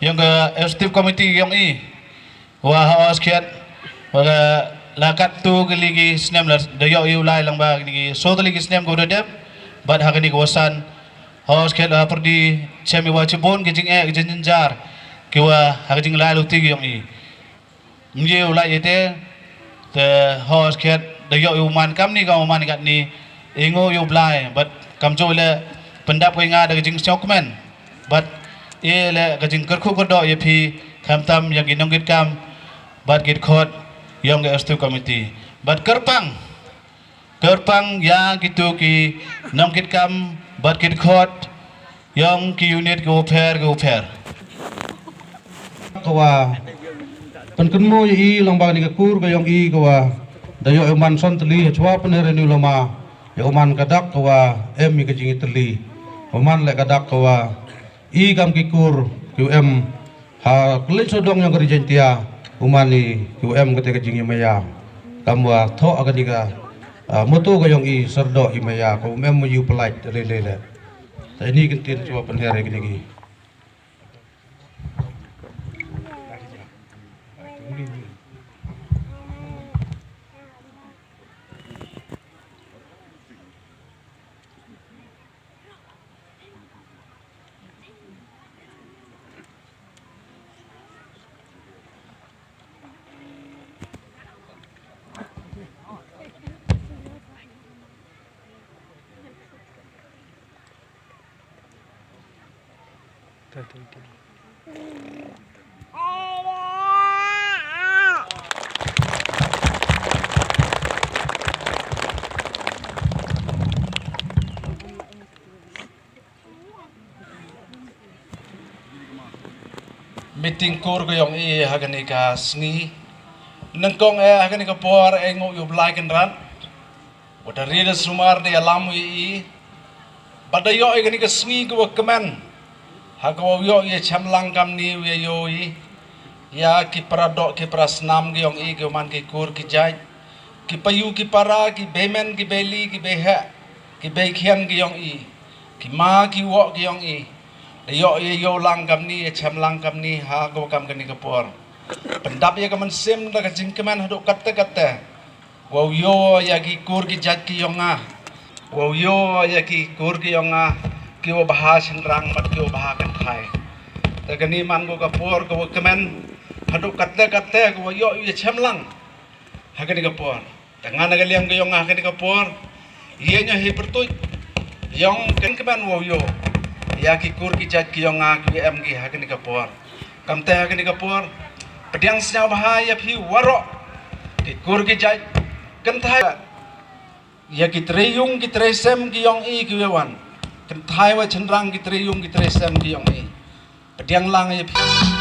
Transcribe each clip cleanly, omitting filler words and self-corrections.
yang ke executive committee yang wah sekian wah lakat tu keligi senam lah dayo ulai lang ba keligi so tu lagi senam ko dadap bad hakani kawasan sekian perdi cemi wajibon kijing kijing jar kiwa hakajing lalu tinggi yang mje ulai ite te sekian dayo uman kam ni kau uman kat ni ingo yu blai but kam jo le pendap ko inga da kijing dokumen but le kijing kerku kodo ye pi kam tam yang ginong kam but git khot yang ke executive committee but kerpang yang gitu ki nongkit kam but kit khot yang ki unit go fair kawa penkenmo yi long bang ni kur ka yang kawa dayo uman son teli chwa penere ni lama ya uman kadak kawa mi ka jingi teli uman le kadak kawa kam ki kur ha kle sodong yang kerja umani ketika jingi maya kamwa tho agadika moto gayong serdo imaya ko mo yu pelaj lele ini kentin coba penhere gini meeting kur ko yung hagani ka sngi nangkong hagani ka por engo yu blai kan ran wada rida sumar de alamu badayo hagani ka sngi ko kemen hagaw yo chamlang kam ni yo ya ki paradok ki prasnam gi yung ki man ki kur ki jai ki payu ki para ki bemen ki beli ki beha ki bekhian gi yung ki ma ki wo gi yung yo lang kam ni cham lang kam ni ha go kam kani kapor pendap ya kaman sim da kajing keman haduk kata wow yo ya ki kur ki jat ki yonga wow yo ya ki kur ki yonga ki wo bahas rang mat ki wo bah kan thai ta kani man go kapor go keman haduk kata go yo ya cham lang ha kani kapor tangan ga liang ki yonga kani kapor ye nya hi pertu yong kan keman wow yo ya ki kur ki jat ki yonga ki ki hakini kapor kam te hakini kapor pediang snya bahaya phi waro ki kur ki jat kan thai ya ki treyung ki tresem ki yong ki wan kan thai wa chenrang ki treyung ki tresem ki yong pediang lang ya phi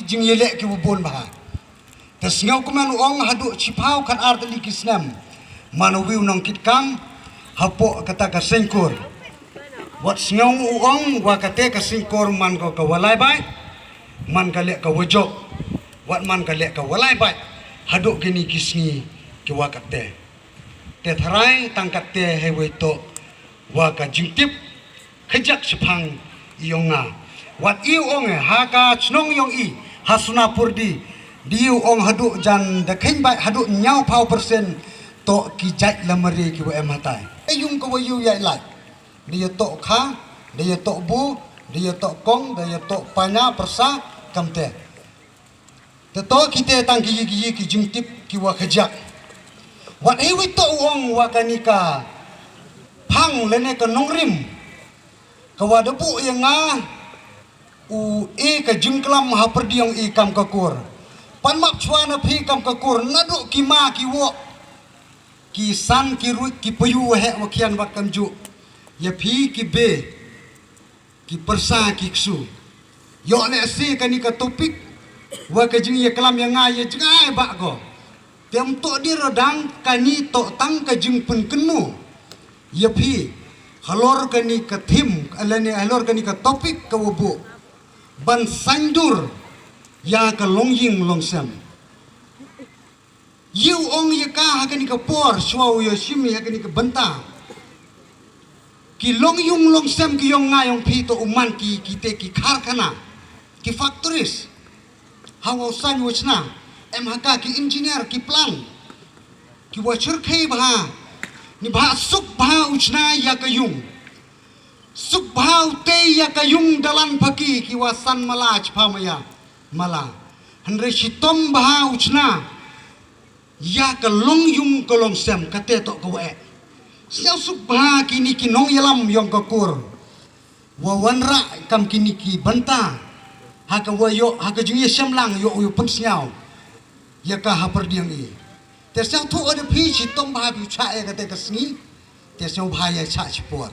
Jing yelek ki bubon bah. Tas ngau kuman ong hadu chipau kan art li kisnam. Manawiu nong kitkam hapo kata ka sengkur. Wat ngau ong wa kate ka sengkur man ko ka walai bai. Man ka lek ka wajok. Wat man ka lek ka walai bai. Hadu kini kisni ki wa kate. Te tharai tangkat te hewe to wa ka jingtip khajak chipang ionga. Wat iu ong ha ka chnong yong i hasuna purdi diu ong hadu jan da khin bai hadu nyau pau persen to ki jat lamari ki wa em hatai ayung ko yu yai lai dia to kha dia to bu dia to kong dia to panya persa kamte te to kita tang ki jingtip ki wa khajak wat ewi to ong wa kanika phang lene ka nongrim ka wa debu yang nga u e ka jingklam ha perdiong i kam kakur pan map chwana phi kam kakur nadu ki ma ki wo ki san ki ru ki payu he wa khian wa kam ju ya phi ki be ki persa ki ksu yo le si kani ka topik wa ka jing ye kalam yang ngai ye jangai ba ko tem to di rodang kani to tang ka jing pun kenmu ya phi halor kani ka thim alani halor kani ka topik ka wo ban sandur ya ka longying longsam yu ong ye ka hakani ka por shwa yo shimi hakani ka banta ki longyung longsam ki yong ngayong pito uman ki te ki kharkhana ki factories hawo san wachna em haka ki engineer ki plan ki wachur khei bha ni bha suk bha uchna ya ka yung Subhau te ya kayung dalan pagi kiwasan mala chpamaya mala hanre shitom bahau chna ya ka long yung kolong sem kate to ko e sia subha kini ki nong yalam yong kakur wa wanra kam kini ki banta ha ka wa yo ha ka jing ye sem lang yo yo pun siao ya ka ha per diang i te sia thu ode phi shitom bah bi cha e kate ka sngi te sia bha ya cha chpor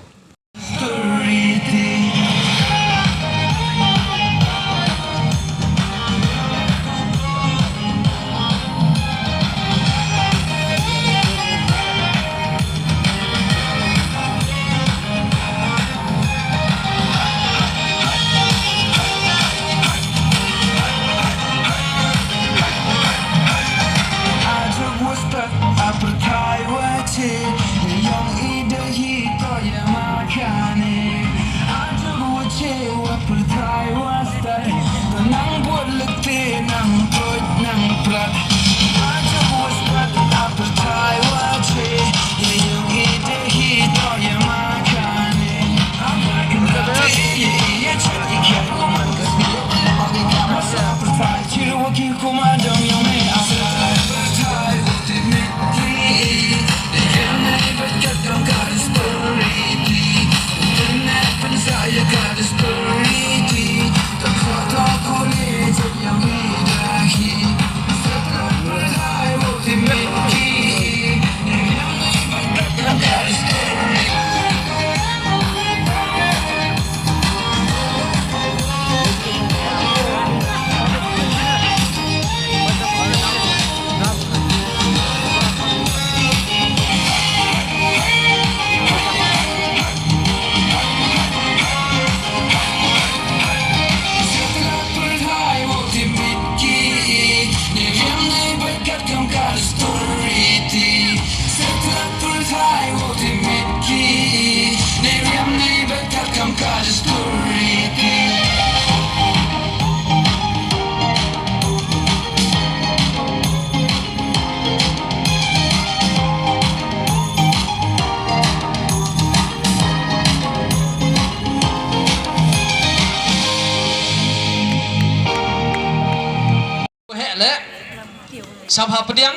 Sabha pediang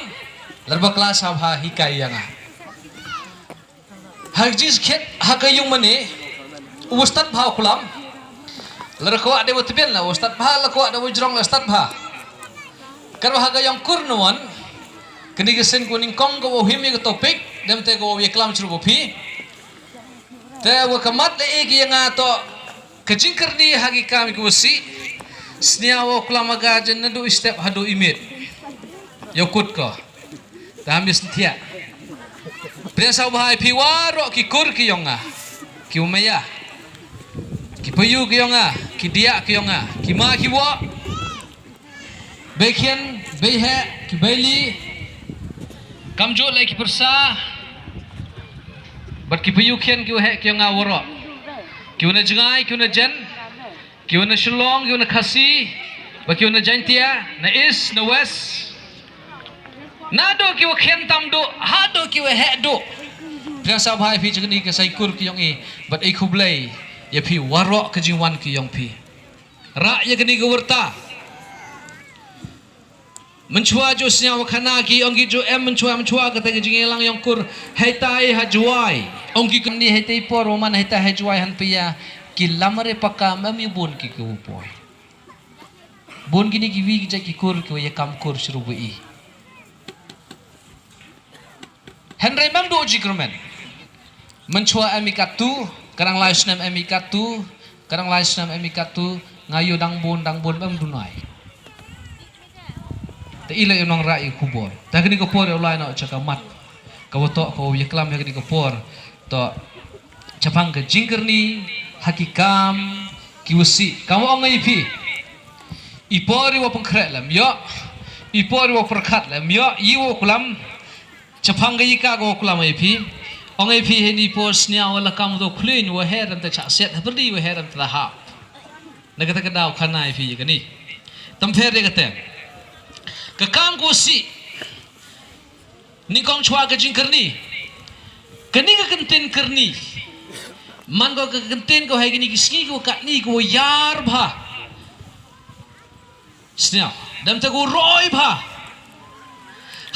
lerbakla sabha hikai yang hajis khet hakayung mane ustad bhau kulam Lerko ada buat tiben lah Ustaz bah lerko ada buat jerong lah Ustaz bah. Kalau haga yang kurnuan, kini kesen kuning kong kau himi ke topik, dem te kau yeklam curu bopi. Te wa kamat le egi yang ato kejingker ni hagi kami kusi. Sniawo kulamaga jen nadu step hadu imit. Yokut ko. Dah habis tiak. Priasa bahai piwaro ki kur ki yonga. Ki umaya. Ki payu ki yonga, ki dia ki yonga, ki ma ki wo. Bekian behe ki beli. Kamjo lai ki persa. Bat ki payu kian ki he ki yonga woro. Ki una jengai, ki una jen. Ki una shulong, ki una khasi. Ba ki una jantia, na is, na west. Nado ki wa kian tam do, hado ki wa he do. Priasa bahai pi jengni ke sai kur ki yong i. Bat ai kublai. Ya pi warok ke jingwan ki yong pi. Rak ya kini ke warta. Mencua jo senya wakana ki ongki jo mencua kata ke jingelang yong kur haitai hajuai. Ongki kini haitai por roman haitai hajuai han pia ki lamare paka mami bun ki ke upoi. Bun gini ki wi ki kur ki ya kam kur suruh i. Henry mam do jikromen. Mencua amikatu karang laisnam amikatu karang laisnam amikatu ngayu dang bon bam dunai te ila yang rai kubor ta kini kopor ulai na cakamat kawoto ko yeklam kini kopor to capang ke jingkerni hakikam kiwasi kamu ongai pi ipori wa pengkret lam yo ipori wa perkat lam yo yiwo kulam capang ke yika ko kulam ai pi Ongai pi heni pos nia wala kamu to clean wa hair anta chak set berdi wa hair anta ha. Nagata kadau khana pi gani. Tamfer de kate. Ka kam ko si. Ni kong chwa ka jing karni. Kani ka kenten karni. Man ko ka kenten ko hai gani kisni ko katni ko yar bha. Snia dam ta ko roi bha.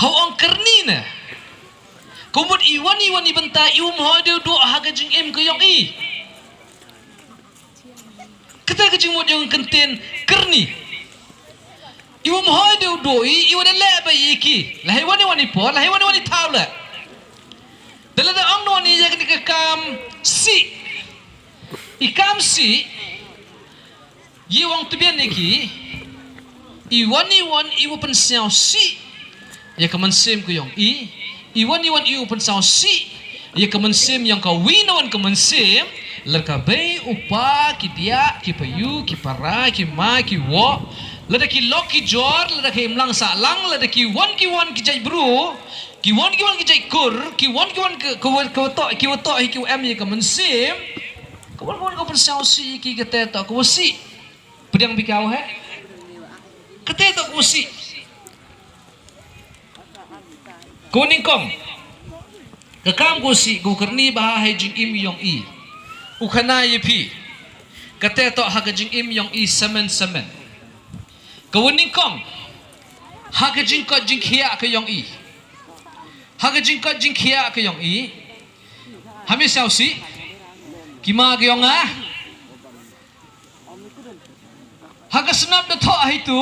Hau ong karni na. Kumut iwan benta ium hodeu do haga jing em ke yong i. Kita ke jing mot yang kenten kerni. Ium hodeu do i iwan le ba iki. Lahai wani por, lahai wani taula. Dalam ong no ni jak ke kam si. Ikam si yiwang tubian iki. Iwan iwu pensiau si. Ya kemensem ke yong i. Iwan iu pensau si ya kemensem yang kau winawan kemensem lerka bei upa ki dia ki payu ki para ki ma ki wo lada ki lok ki jor lada ki imlang sa lang lada ki wan ki jai bru ki wan ki jai kur ki wan ke to ki em ya kemensem kawan kau pensau si ki kata to ko si pedang bikau he kata to ko si kuning kong kekam kusi gukerni bahai jing im yong i ukana yepi kate to haga jing im yong i semen kuning kong haga jing ko jing khia ke yong i haga jing ko jing khia ke yong i hami sao si kima ke yong a haga snap de to ai tu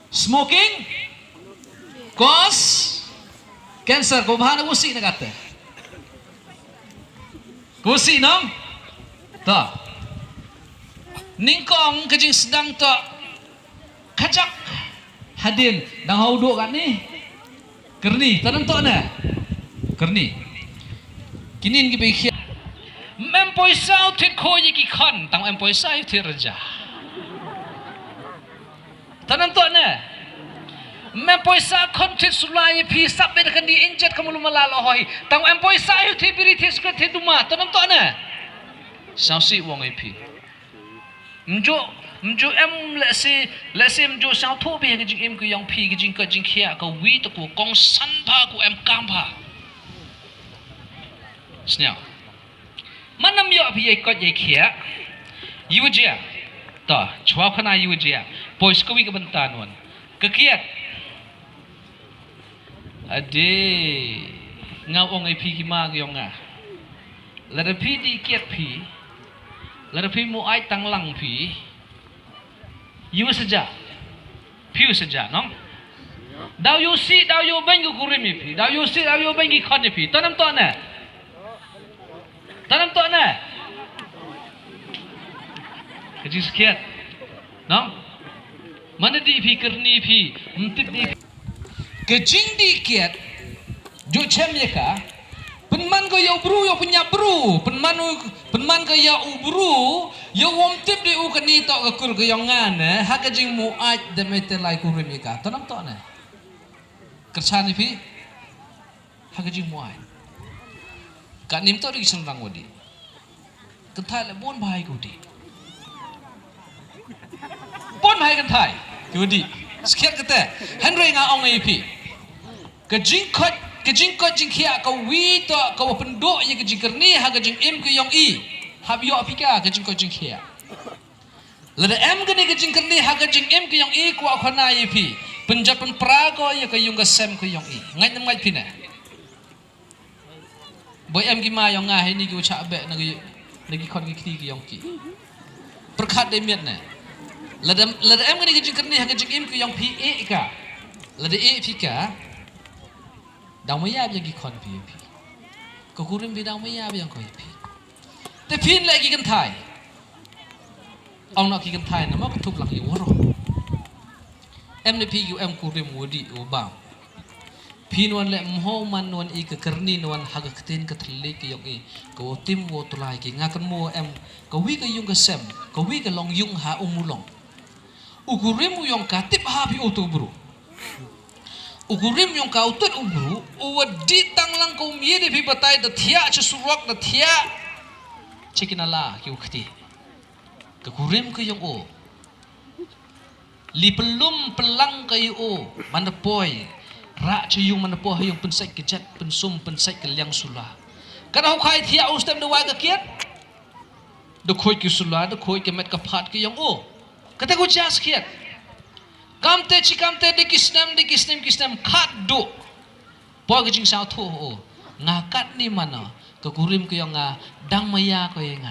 smoking cause cancer ko bahana usi na kata kusi nom to ningkong kejing sedang to kacak hadin dang haudo kan ni kerni tanam to na kerni kinin ki bekhia mem poisa thit kho yi ki khon tang em poisa yu thit raja tanam to na मैं पैसा खंडे सुलाये भी सब बेर कनी इंजेट कमलु मलाल होई तंग एम पैसा हि थि बिरि थि स्क थि दुमा तनम तो ने साउसी वंग ai phi mjo em lese mjo sao tho be ke jing em ke yang phi ke jing ka jing khia ka wi to ko kong san pha ko em kam pha snya manam yo phi ko ye khia yu je to chwa khana yu je pois ko wi ka ban ta non ke kiat ade ngau ong ai pi ki ma gyong a la da pi di kiat pi Lara pi mu ai tang lang pi. You saja. Piu saja, nong. Dau you si, dau you bang ku kurim pi. Dau you si, dau you bang ki khon pi. Tanam to na. Tanam to na. Kecil sekian. Nong. Mana di pi kerni pi. Mentip di. Kecing di kiat. Jo cem ye ka. Penman ko ya bru ya punya bru. Penman ko ya ubru. Ya wom tip di u kani to ka kur ko yang ngane. Ha kecing mu aj de metelai kurim ye ka. Tanam to na. Kersan pi. Ha kecing mu aj. Ka nim to di senrang wadi. Kentai le bon bahai ko di. Bon bahai kentai. Kudi. Sekian kata. Henry nga ong pi. Kejing kot jing kia kau wi to kau penduk ye kejing kerni ha kejing im ke yong i. Hab yo apika kejing kot jing kia. Lada em ke ni kejing kerni ha kejing im ke yong i kwa khana ye pi. Penjat pen prago ye ke yung ke sem ke yong i. Ngai nam ngai pi na. Boy em ki ma yong nga he ni ku cha be na ki khon ki kti ki yong ki. Perkhat de miet na. Lada em ke ni kejing kerni ha kejing im ke yong pi e ka. Lada e pi ka. Dau maya yang gikon pi. Kau kurim bi dau maya yang kau pi. Tapi lagi kan thai. Ông nak kan thai nama ketup lagi waro. Em ni pi em kurim wudi ubam. Pi nuan le mho man nuan I kekerni nuan haga ketin ketelik yang I. Kau tim wo tulai ki ngakan mo em kau wi ke yung ke sem. Kau wi ke long yung ha umulong. Ukurim yung katip ha pi otobru. Ukurim yung kau tut ubru, uwadi tanglang kau miri pi batai da thia cesurok da thia cekinala ki ukti. Kekurim ke yung o, li pelum pelang ke o, mana poi, rak ceyung mana poi yung pensai kejat pensum pensai keliang sula. Karena hukai thia ustem da waga kiat, da koi ki sula, da koi ki met kapat ke yung o, kata ko jas kiat. Kamte dikisnem kat do. Po kejing sao tu o. Ngakat ni mana? Kekurim ko yang dang maya ko yang